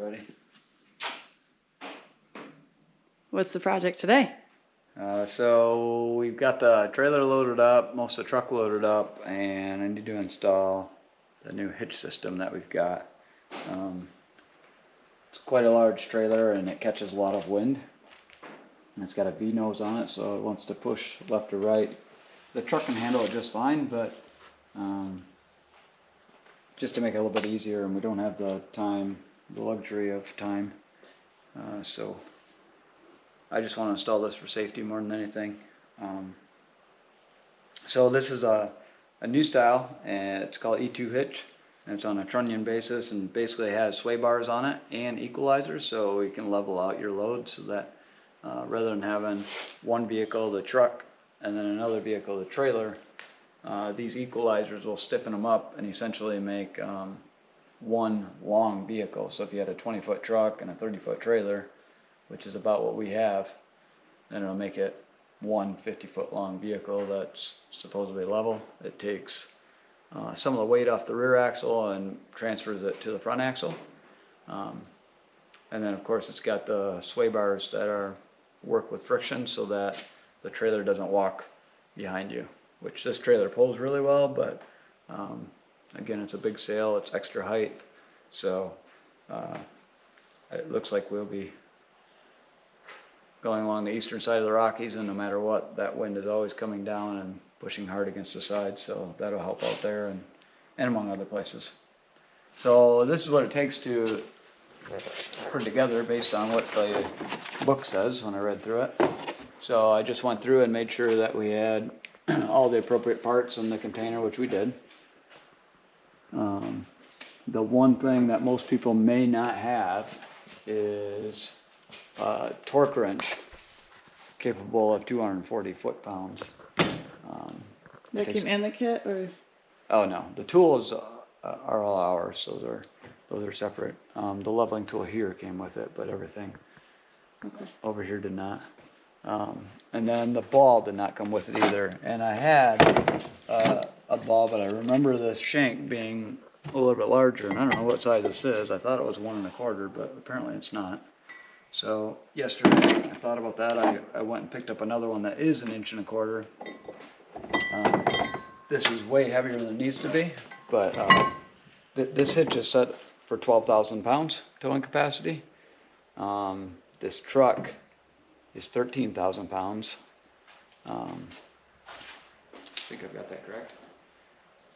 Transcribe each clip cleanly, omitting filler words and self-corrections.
everybody. What's the project today? So we've got the trailer loaded up, most of the truck loaded up, and I need to install the new hitch system that we've got. It's quite a large trailer and it catches a lot of wind. And it's got a V-nose on it, so it wants to push left or right. The truck can handle it just fine, but just to make it a little bit easier, and we don't have the time, the luxury of time. So I just want to install this for safety more than anything. So this is a new style, and it's called E2 Hitch, and it's on a trunnion basis, and basically has sway bars on it and equalizers, so you can level out your load, so that rather than having one vehicle, the truck, and then another vehicle, the trailer, these equalizers will stiffen them up and essentially make one long vehicle. So if you had a 20-foot truck and a 30-foot trailer, which is about what we have, then it'll make it one 50-foot long vehicle that's supposedly level. It takes some of the weight off the rear axle and transfers it to the front axle. And then of course it's got the sway bars that work with friction so that the trailer doesn't walk behind you, which this trailer pulls really well, but again, it's a big sail, it's extra height, so it looks like we'll be going along the eastern side of the Rockies, and no matter what, that wind is always coming down and pushing hard against the side, so that'll help out there and among other places. So this is what it takes to put together based on what the book says when I read through it. So I just went through and made sure that we had all the appropriate parts in the container, which we did. The one thing that most people may not have is a torque wrench capable of 240 foot-pounds. That came in the kit, or? Oh no, the tools are all ours. Those are separate. The leveling tool here came with it, but everything over here did not. And then the ball did not come with it either. And I had a ball, but I remember this shank being a little bit larger, and I don't know what size this is. I thought it was 1 1/4, but apparently it's not. So yesterday I thought about that. I went and picked up another one that is 1 1/4 inches. This is way heavier than it needs to be, but this hitch is set for 12,000 pounds towing capacity. This truck is 13,000 pounds. I think I've got that correct.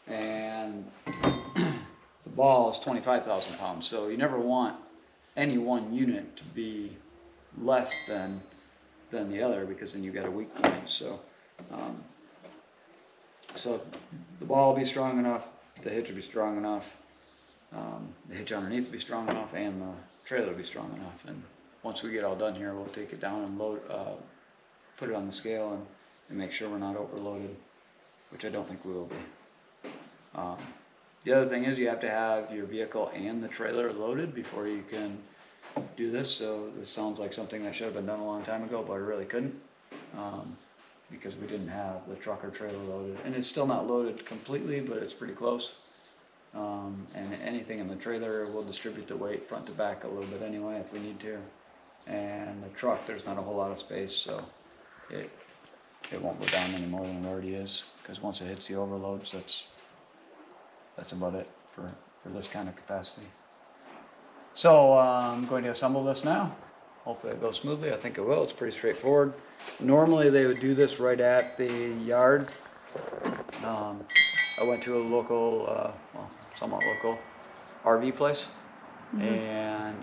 And the ball is 25,000 pounds. So you never want any one unit to be less than the other, because then you got a weak point. So, so the ball will be strong enough, the hitch will be strong enough, the hitch underneath will be strong enough, and the trailer will be strong enough. And once we get all done here, we'll take it down and load, put it on the scale and make sure we're not overloaded, which I don't think we will be. The other thing is you have to have your vehicle and the trailer loaded before you can do this. So this sounds like something that should have been done a long time ago, but I really couldn't, because we didn't have the truck or trailer loaded. And it's still not loaded completely, but it's pretty close. And anything in the trailer will distribute the weight front to back a little bit anyway if we need to. And the truck, there's not a whole lot of space, so it won't go down any more than it already is, because once it hits the overloads, that's about it for this kind of capacity. So I'm going to assemble this now. Hopefully it goes smoothly. I think it will. It's pretty straightforward. Normally they would do this right at the yard. I went to a local, well, somewhat local RV place, and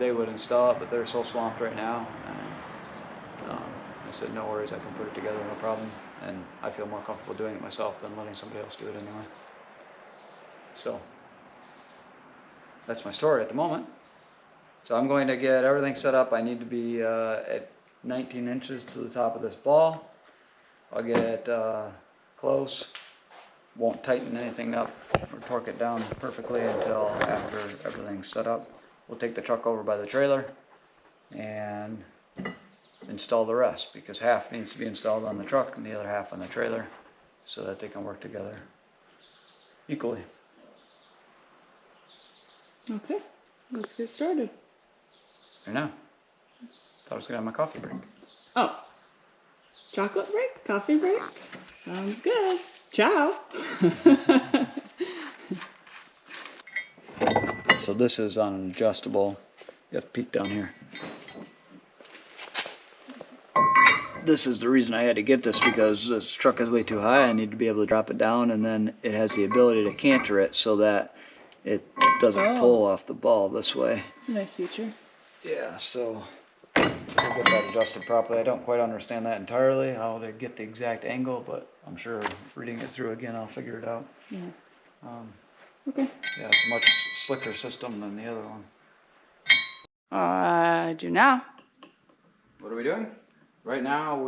they would install it, but they're so swamped right now. And I said, no worries, I can put it together, no problem. And I feel more comfortable doing it myself than letting somebody else do it anyway. So that's my story at the moment. So I'm going to get everything set up. I need to be at 19 inches to the top of this ball. I'll get it close. Won't tighten anything up or torque it down perfectly until after everything's set up. We'll take the truck over by the trailer and install the rest, because half needs to be installed on the truck and the other half on the trailer so that they can work together equally. Okay. Let's get started. Right now. Thought I was gonna have my coffee break. Oh. Chocolate break? Coffee break? Sounds good. Ciao. So this is on an adjustable. You have to peek down here. This is the reason I had to get this, because this truck is way too high. I need to be able to drop it down, and then it has the ability to canter it so that it doesn't pull off the ball this way. It's a nice feature. Yeah, so we'll get that adjusted properly. I don't quite understand that entirely, how to get the exact angle, but I'm sure reading it through again, I'll figure it out. Yeah. Okay. Yeah, it's a much slicker system than the other one. I do now. What are we doing? Right now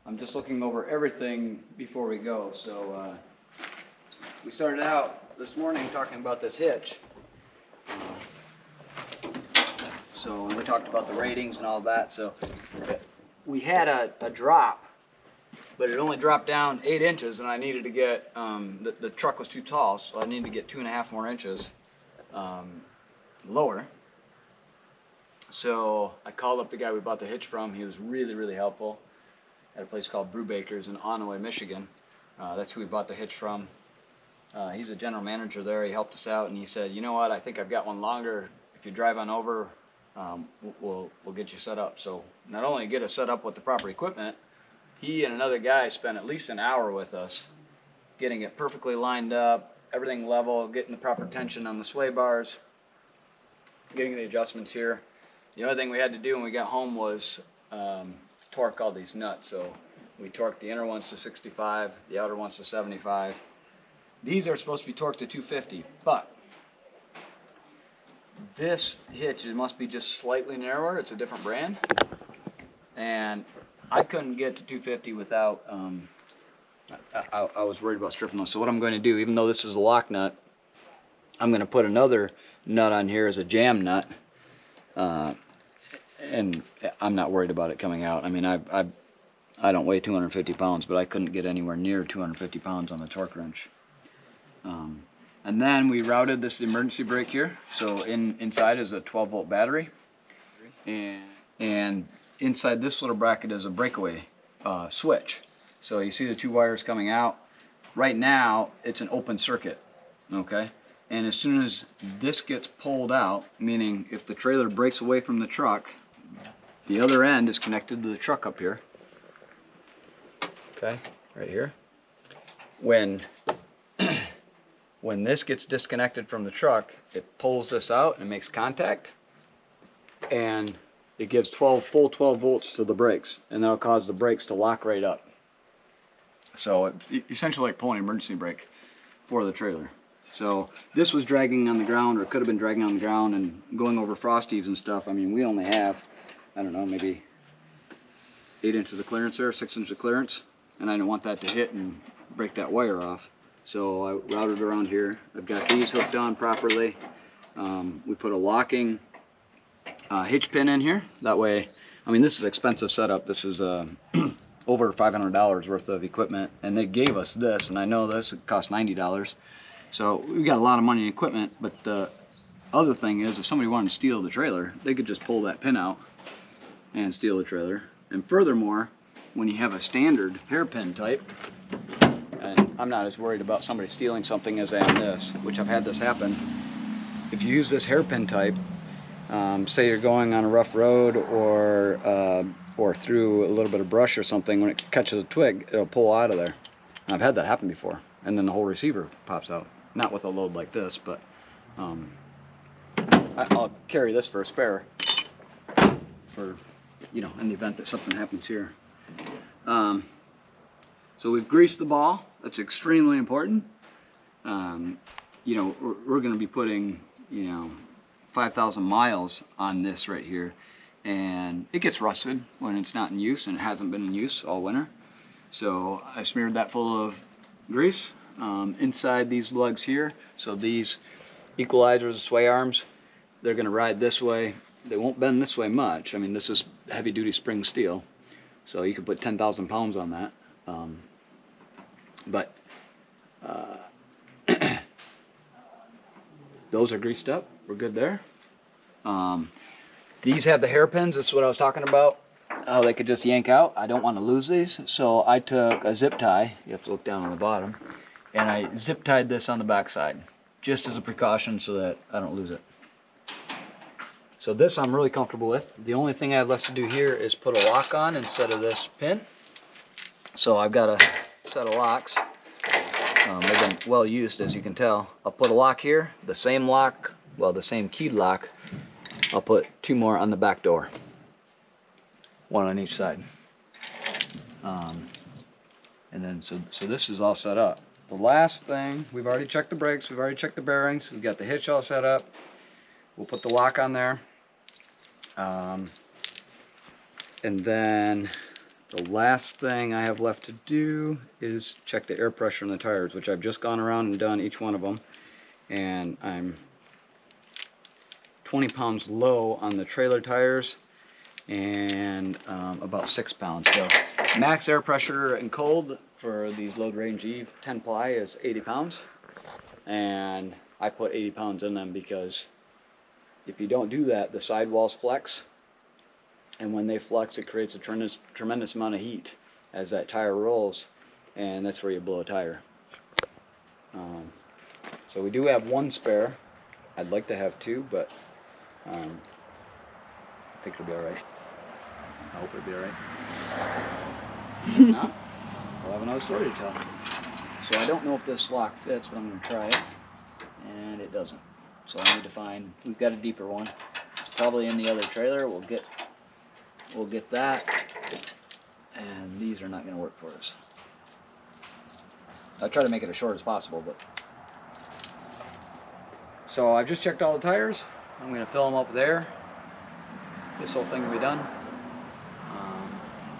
I'm just looking over everything before we go. So we started out this morning talking about this hitch. So we talked about the ratings and all that. So we had a drop, but it only dropped down 8 inches, and I needed to get, the truck was too tall, so I needed to get 2.5 more inches lower. So I called up the guy we bought the hitch from. He was really, really helpful at a place called Brewbaker's in Onaway, Michigan. That's who we bought the hitch from. He's a general manager there. He helped us out, and he said, you know what, I think I've got one longer. If you drive on over, we'll get you set up. So not only get us set up with the proper equipment, he and another guy spent at least an hour with us getting it perfectly lined up, everything level, getting the proper tension on the sway bars, getting the adjustments here. The only thing we had to do when we got home was torque all these nuts. So we torqued the inner ones to 65, the outer ones to 75. These are supposed to be torqued to 250, but this hitch, it must be just slightly narrower. It's a different brand. And I couldn't get to 250 without, I was worried about stripping those. So what I'm going to do, even though this is a lock nut, I'm going to put another nut on here as a jam nut. And I'm not worried about it coming out. I mean, I don't weigh 250 pounds, but I couldn't get anywhere near 250 pounds on the torque wrench. And then we routed this emergency brake here. So inside is a 12-volt battery, and inside this little bracket is a breakaway switch. So you see the 2 wires coming out. Right now, it's an open circuit, okay? And as soon as this gets pulled out, meaning if the trailer breaks away from the truck, the other end is connected to the truck up here. Okay, right here. When this gets disconnected from the truck, it pulls this out and makes contact, and it gives full 12 volts to the brakes, and that'll cause the brakes to lock right up. So it essentially like pulling an emergency brake for the trailer. So this was dragging on the ground, or it could have been dragging on the ground and going over frost eaves and stuff. I mean, we only have, I don't know, maybe 8 inches of clearance there, 6 inches of clearance, and I didn't want that to hit and break that wire off. So I routed around here. I've got these hooked on properly. We put a locking hitch pin in here. That way, I mean, this is an expensive setup. This is over $500 worth of equipment, and they gave us this, and I know this, it cost $90. So we got a lot of money in equipment, but the other thing is, if somebody wanted to steal the trailer, they could just pull that pin out and steal the trailer. And furthermore, when you have a standard hairpin type, and I'm not as worried about somebody stealing something as I am this, which I've had this happen. If you use this hairpin type, say you're going on a rough road or through a little bit of brush or something, when it catches a twig, it'll pull out of there. And I've had that happen before, and then the whole receiver pops out. Not with a load like this, but I'll carry this for a spare, for, you know, in the event that something happens here. So we've greased the ball. That's extremely important. You know, we're going to be putting, you know, 5,000 miles on this right here, and it gets rusted when it's not in use, and it hasn't been in use all winter. So I smeared that full of grease inside these lugs here. So these equalizers, sway arms, they're going to ride this way. They won't bend this way much. I mean, this is heavy duty spring steel, so you could put 10,000 pounds on that. those are greased up. We're good there. These have the hairpins. This is what I was talking about. How they could just yank out. I don't want to lose these, so I took a zip tie. You have to look down on the bottom, and I zip tied this on the back side, just as a precaution so that I don't lose it. So this I'm really comfortable with. The only thing I have left to do here is put a lock on instead of this pin. So I've got a set of locks. They've been well used, as you can tell. I'll put a lock here, the same lock, well, the same keyed lock. I'll put 2 more on the back door, 1 on each side. And then so this is all set up. The last thing, we've already checked the brakes, we've already checked the bearings, we've got the hitch all set up. We'll put the lock on there. And then the last thing I have left to do is check the air pressure in the tires, which I've just gone around and done each one of them. And I'm 20 pounds low on the trailer tires and about 6 pounds. So max air pressure in cold for these Load Range E 10 ply is 80 pounds. And I put 80 pounds in them because if you don't do that, the sidewalls flex. And when they flex, it creates a tremendous amount of heat as that tire rolls, and that's where you blow a tire. So we do have 1 spare. I'd like to have 2, but I think it'll be alright. I hope it'll be alright. If not, we'll have another story to tell. So I don't know if this lock fits, but I'm going to try it. And it doesn't. So I need to find, we've got a deeper one. It's probably in the other trailer. We'll get that. And these are not going to work for us. I try to make it as short as possible, but. So I've just checked all the tires. I'm going to fill them up with air. This whole thing will be done.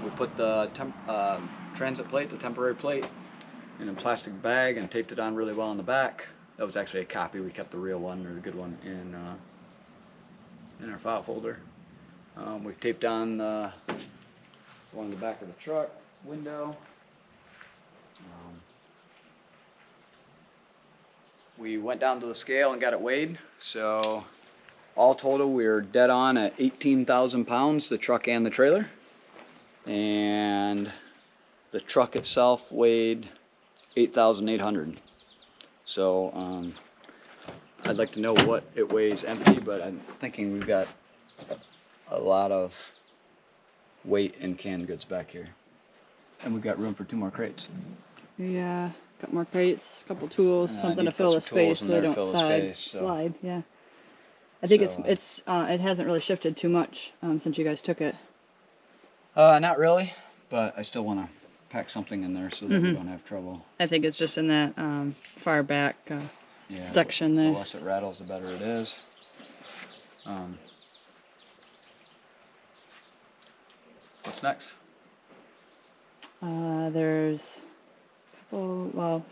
We put the transit plate, the temporary plate, in a plastic bag and taped it on really well on the back. That was actually a copy. We kept the real one, or the good one, in our file folder. We've taped on the one in the back of the truck window. We went down to the scale and got it weighed. So all total, we're dead on at 18,000 pounds, the truck and the trailer. And the truck itself weighed 8,800. So I'd like to know what it weighs empty, but I'm thinking we've got a lot of weight in canned goods back here. And we've got room for 2 more crates. Yeah, got more crates, a couple tools, something to fill the space so they don't slide. Yeah, I think it hasn't really shifted too much since you guys took it. Not really, but I still want to pack something in there so that we don't have trouble. I think it's just in that far back section there. The less it rattles, the better it is. What's next? There's a couple, well,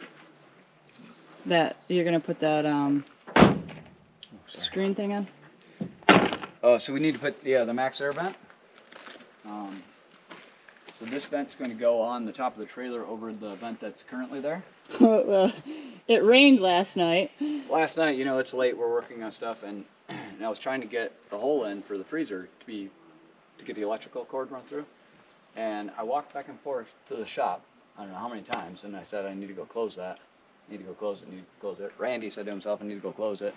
that you're going to put that screen thing in? Oh, so we need to put, the max air vent. So this vent's going to go on the top of the trailer over the vent that's currently there. Well, it rained last night. Last night, it's late, we're working on stuff, and I was trying to get the hole in for the freezer to get the electrical cord run through. And I walked back and forth to the shop, I don't know how many times, and I said, I need to go close that. I need to go close it. Randy said to himself, I need to go close it.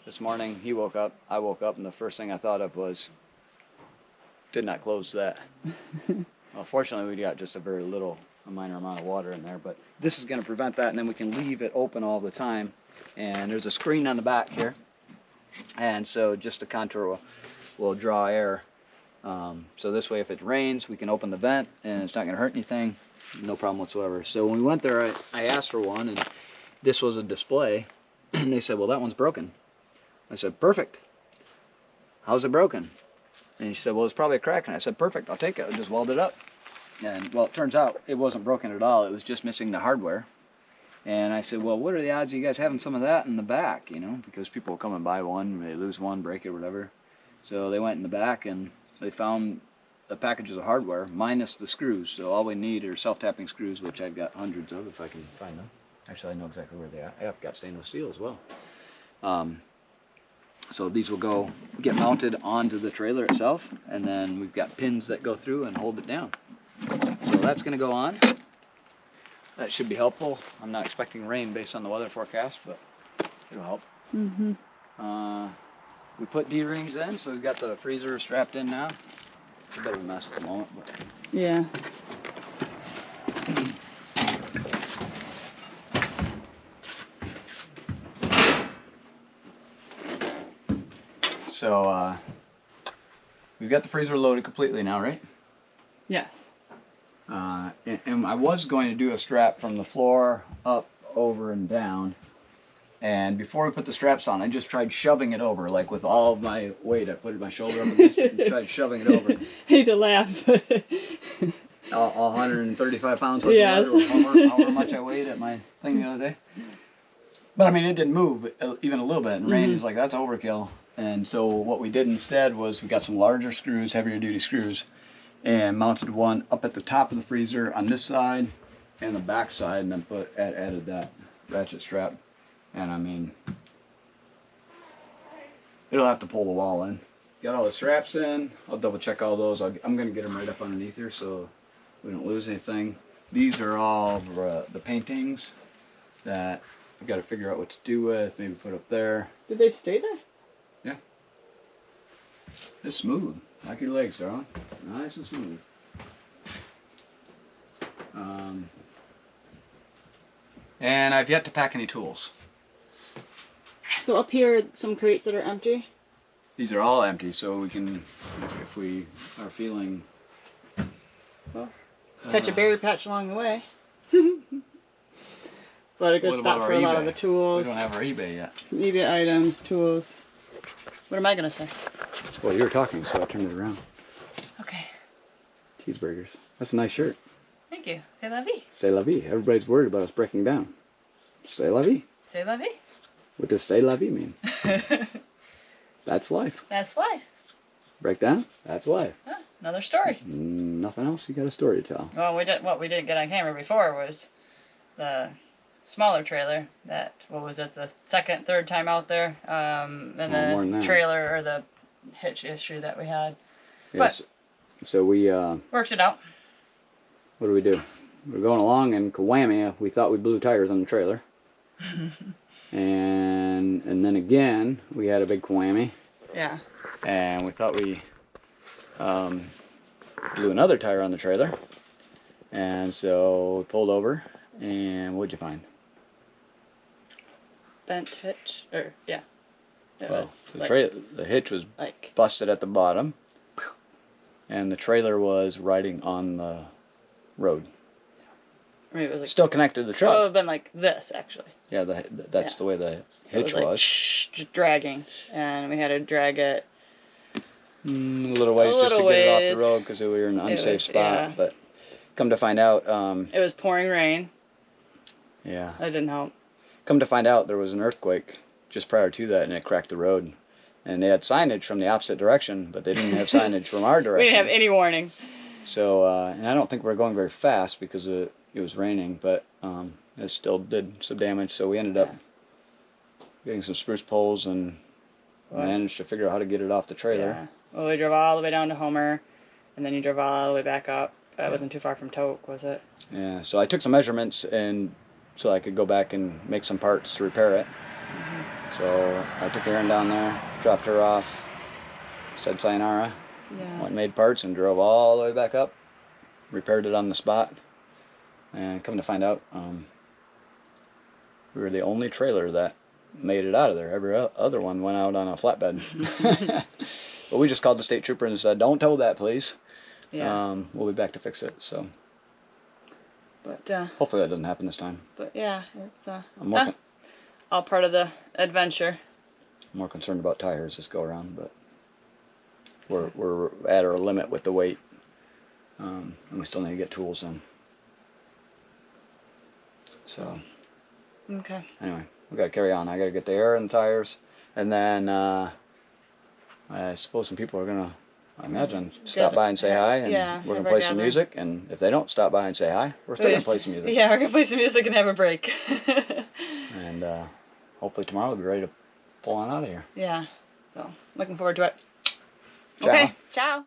This morning, he woke up, I woke up, and the first thing I thought of was, did not close that. Well, fortunately, we got just a minor amount of water in there, but this is going to prevent that, and then we can leave it open all the time. And there's a screen on the back here, and so just the contour will draw air. So this way, if it rains, we can open the vent, and it's not going to hurt anything. No problem whatsoever. So when we went there, I asked for one, and this was a display, and they said, well, that one's broken. I said, perfect. How's it broken? And she said, well, it's probably a crack. And I said, perfect, I'll take it. I'll just weld it up. And, well, it turns out it wasn't broken at all. It was just missing the hardware. And I said, well, what are the odds of you guys having some of that in the back, Because people will come and buy one, they lose one, break it, whatever. So they went in the back, and they found the packages of hardware, minus the screws. So all we need are self-tapping screws, which I've got hundreds of, if I can find them. Actually, I know exactly where they are. I've got stainless steel as well. So these will get mounted onto the trailer itself, and then we've got pins that go through and hold it down. So that's going to go on. That should be helpful. I'm not expecting rain based on the weather forecast, but it'll help. Mm-hmm. We put D-rings in, so we've got the freezer strapped in now. It's a bit of a mess at the moment, but yeah. So we've got the freezer loaded completely now, right? Yes. And I was going to do a strap from the floor up, over, and down. And before we put the straps on, I just tried shoving it over, like with all of my weight. I put my shoulder up against it and tried shoving it over. I hate to laugh. all 135 pounds, or yes. however much I weighed at my thing the other day. But I mean, it didn't move even a little bit. And Randy's like, that's overkill. And so what we did instead was we got some larger screws, heavier duty screws, and mounted one up at the top of the freezer on this side and the back side, and then added that ratchet strap. And I mean, it'll have to pull the wall in. Got all the straps in. I'll double check all those. I'm going to get them right up underneath here so we don't lose anything. These are all the paintings that I've got to figure out what to do with. Maybe put up there. Did they stay there? Yeah. It's smooth. Like your legs, darling. Nice and smooth. And I've yet to pack any tools. So up here, some crates that are empty? These are all empty, so we can, if we are feeling... Well, catch a berry patch along the way. But a good spot for a lot of the tools. We don't have our eBay yet. Some eBay items, tools. What am I going to say? Well, you were talking, so I turned it around. Okay. Cheeseburgers. That's a nice shirt. Thank you. C'est la vie. C'est la vie. Everybody's worried about us breaking down. C'est la vie. C'est la vie. What does c'est la vie mean? That's life. That's life. Breakdown? That's life. Huh, another story. Nothing else? You got a story to tell. Well, what we didn't get on camera before was the smaller trailer that, what was it, the second, third time out there, and the trailer, or the hitch issue that we had. Yes. But so we worked it out. What do we do? We're going along, and Kawami, we thought we blew tires on the trailer. and then again, we had a big Kawami. Yeah. And we thought we blew another tire on the trailer. And so we pulled over, and what'd you find? Bent hitch, or yeah. Well, the hitch was like busted at the bottom, and the trailer was riding on the road. I mean, it was like still connected to the truck. It would have been like this, actually. Yeah, that's the way the hitch was. Just dragging, and we had to drag it a little ways just to get it off the road because we were in an unsafe spot. Yeah. But come to find out, it was pouring rain. Yeah, that didn't help. Come to find out, there was an earthquake just prior to that, and it cracked the road. And they had signage from the opposite direction, but they didn't have signage from our direction. We didn't have any warning. So, and I don't think we were going very fast because it was raining, but it still did some damage. So we ended up getting some spruce poles and managed to figure out how to get it off the trailer. Yeah. Well, we drove all the way down to Homer, and then you drove all the way back up. That wasn't too far from Toke, was it? Yeah, so I took some measurements and so I could go back and make some parts to repair it. So I took Erin down there, dropped her off, said sayonara, went and made parts and drove all the way back up, repaired it on the spot, and come to find out, we were the only trailer that made it out of there. Every other one went out on a flatbed. But we just called the state trooper and said, don't tow that, please. Yeah. We'll be back to fix it, so. But hopefully that doesn't happen this time. But yeah, it's all part of the adventure. I'm more concerned about tires this go around, but we're at our limit with the weight, and we still need to get tools in. So. Okay. Anyway, we got to carry on. I got to get the air in the tires, and then I suppose some people are gonna, I imagine, stop by and say hi, and we're gonna play some music. And if they don't stop by and say hi, we're still gonna play some music. Yeah, we're gonna play some music and have a break. And hopefully tomorrow we'll be ready to pull on out of here. Yeah. So looking forward to it. Ciao. Okay, ciao.